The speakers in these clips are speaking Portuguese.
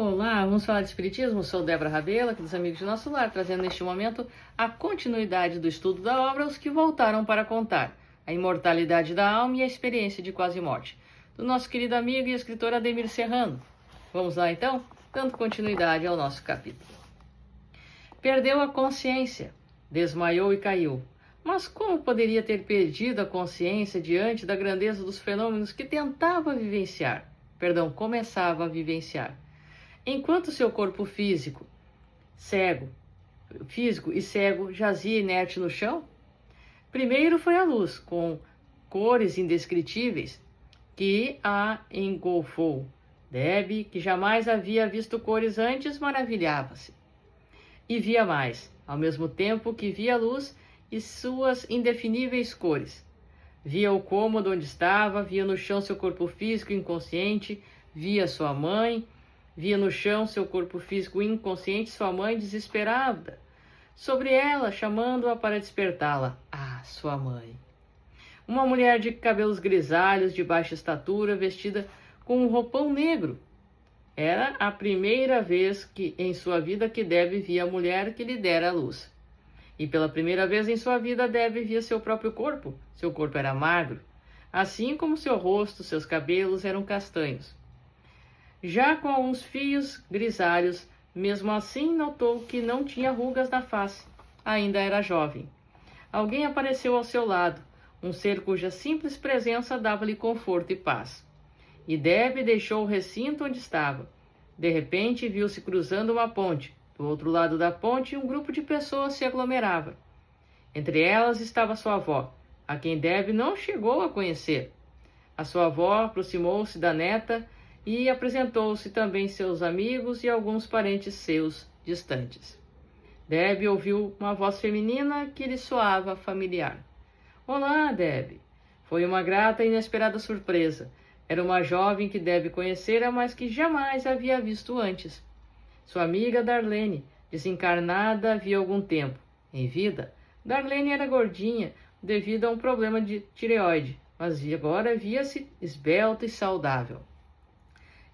Olá, vamos falar de Espiritismo? Sou Débora Rabelo, aqui dos Amigos de Nosso Lar, trazendo neste momento a continuidade do estudo da obra Os que Voltaram para Contar, a imortalidade da alma e a experiência de quase morte, do nosso querido amigo e escritor Ademir Serrano. Vamos lá então, dando continuidade ao nosso capítulo. Perdeu a consciência, desmaiou e caiu. Mas como poderia ter perdido a consciência diante da grandeza dos fenômenos que começava a vivenciar? Enquanto seu corpo físico e cego jazia inerte no chão, primeiro foi a luz, com cores indescritíveis, que a engolfou. Deb, que jamais havia visto cores antes, maravilhava-se. E via mais, ao mesmo tempo que via a luz e suas indefiníveis cores. Via o cômodo onde estava, via no chão seu corpo físico inconsciente, via sua mãe. Via no chão seu corpo físico inconsciente, sua mãe desesperada sobre ela, chamando-a para despertá-la. Ah, sua mãe. Uma mulher de cabelos grisalhos, de baixa estatura, vestida com um roupão negro. Era a primeira vez que em sua vida que Deb via a mulher que lhe dera a luz. E pela primeira vez em sua vida, Deb via seu próprio corpo. Seu corpo era magro, assim como seu rosto, seus cabelos eram castanhos. Já com alguns fios grisalhos, mesmo assim notou que não tinha rugas na face. Ainda era jovem. Alguém apareceu ao seu lado, um ser cuja simples presença dava-lhe conforto e paz. E Deb deixou o recinto onde estava. De repente, viu-se cruzando uma ponte. Do outro lado da ponte, um grupo de pessoas se aglomerava. Entre elas estava sua avó, a quem Deb não chegou a conhecer. A sua avó aproximou-se da neta e apresentou-se também seus amigos e alguns parentes seus distantes. Deb ouviu uma voz feminina que lhe soava familiar. Olá, Deb. Foi uma grata e inesperada surpresa. Era uma jovem que Deb conhecera, mas que jamais havia visto antes. Sua amiga Darlene, desencarnada havia algum tempo. Em vida, Darlene era gordinha devido a um problema de tireoide, mas agora via-se esbelta e saudável.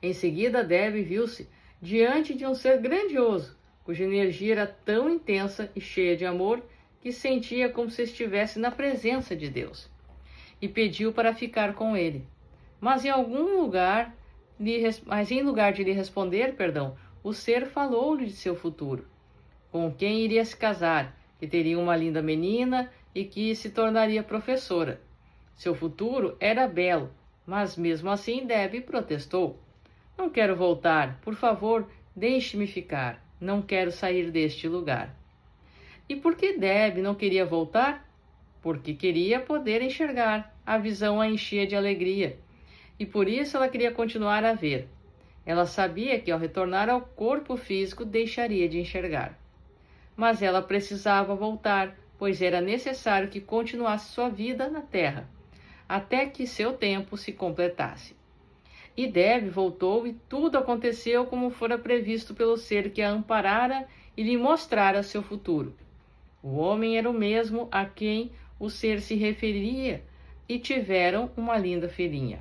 Em seguida, Deb viu-se diante de um ser grandioso, cuja energia era tão intensa e cheia de amor que sentia como se estivesse na presença de Deus. E pediu para ficar com ele. Mas em lugar de lhe responder, o ser falou-lhe de seu futuro, com quem iria se casar, que teria uma linda menina e que se tornaria professora. Seu futuro era belo, mas mesmo assim Deb protestou. Não quero voltar, por favor, deixe-me ficar. Não quero sair deste lugar. E por que Deb não queria voltar? Porque queria poder enxergar. A visão a enchia de alegria. E por isso ela queria continuar a ver. Ela sabia que ao retornar ao corpo físico deixaria de enxergar. Mas ela precisava voltar, pois era necessário que continuasse sua vida na Terra, até que seu tempo se completasse. E Deb voltou e tudo aconteceu como fora previsto pelo ser que a amparara e lhe mostrara seu futuro. O homem era o mesmo a quem o ser se referia e tiveram uma linda filhinha.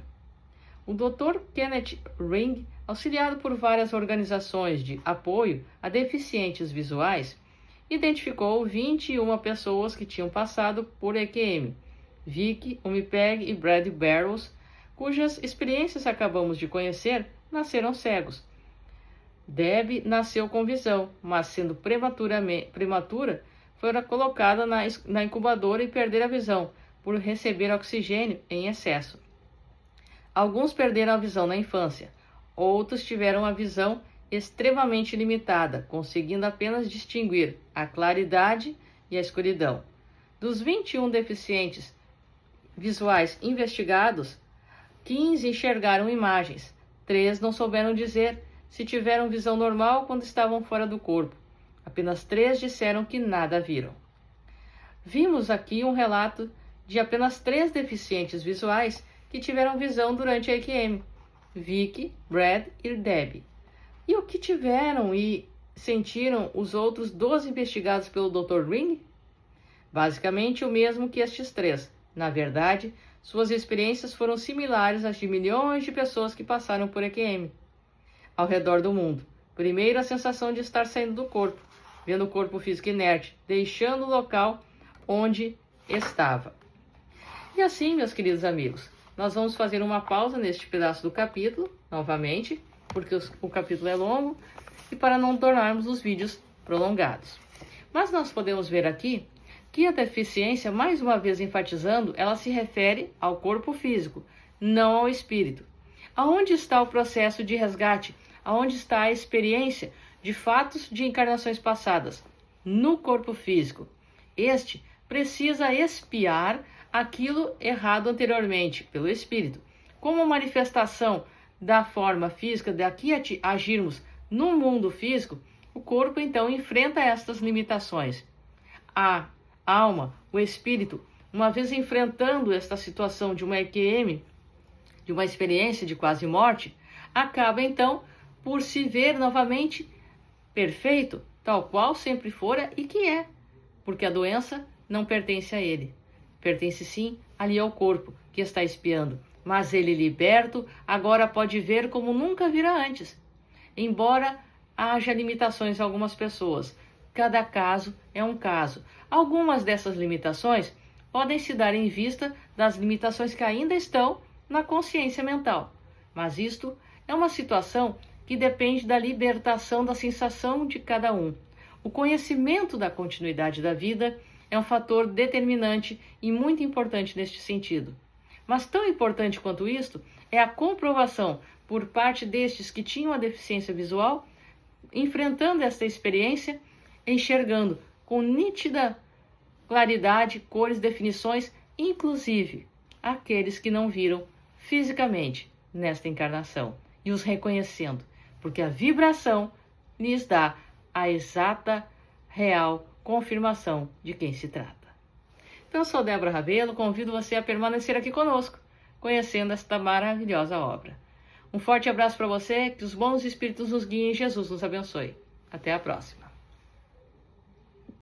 O Dr. Kenneth Ring, auxiliado por várias organizações de apoio a deficientes visuais, identificou 21 pessoas que tinham passado por EQM, Vicky, Umipeg e Brad Barrows, cujas experiências acabamos de conhecer, nasceram cegos. Deb nasceu com visão, mas sendo prematura, foi colocada na incubadora e perderam a visão, por receber oxigênio em excesso. Alguns perderam a visão na infância, outros tiveram a visão extremamente limitada, conseguindo apenas distinguir a claridade e a escuridão. Dos 21 deficientes visuais investigados, 15 enxergaram imagens, 3 não souberam dizer se tiveram visão normal quando estavam fora do corpo. Apenas 3 disseram que nada viram. Vimos aqui um relato de apenas 3 deficientes visuais que tiveram visão durante a EQM, Vicky, Brad e Deb. E o que tiveram e sentiram os outros 12 investigados pelo Dr. Ring? Basicamente o mesmo que estes 3. Na verdade, suas experiências foram similares às de milhões de pessoas que passaram por EQM ao redor do mundo. Primeiro, a sensação de estar saindo do corpo, vendo o corpo físico inerte, deixando o local onde estava. E assim, meus queridos amigos, nós vamos fazer uma pausa neste pedaço do capítulo, novamente, porque o capítulo é longo, e para não tornarmos os vídeos prolongados. Mas nós podemos ver aqui que a deficiência, mais uma vez enfatizando, ela se refere ao corpo físico, não ao espírito. Aonde está o processo de resgate? Aonde está a experiência de fatos de encarnações passadas? No corpo físico. Este precisa expiar aquilo errado anteriormente pelo espírito. Como manifestação da forma física, daqui a agirmos no mundo físico, o corpo então enfrenta estas limitações. A alma, o espírito, uma vez enfrentando esta situação de uma EQM, de uma experiência de quase morte, acaba então por se ver novamente perfeito, tal qual sempre fora e que é, porque a doença não pertence a ele. Pertence sim ali ao corpo que está espiando, mas ele liberto agora pode ver como nunca vira antes. Embora haja limitações a algumas pessoas, cada caso é um caso. Algumas dessas limitações podem se dar em vista das limitações que ainda estão na consciência mental, mas isto é uma situação que depende da libertação da sensação de cada um. O conhecimento da continuidade da vida é um fator determinante e muito importante neste sentido. Mas tão importante quanto isto é a comprovação por parte destes que tinham a deficiência visual, enfrentando esta experiência, enxergando com nítida claridade, cores, definições, inclusive aqueles que não viram fisicamente nesta encarnação, e os reconhecendo, porque a vibração lhes dá a exata, real confirmação de quem se trata. Então, eu sou Débora Rabelo, convido você a permanecer aqui conosco, conhecendo esta maravilhosa obra. Um forte abraço para você, que os bons espíritos nos guiem e Jesus nos abençoe. Até a próxima.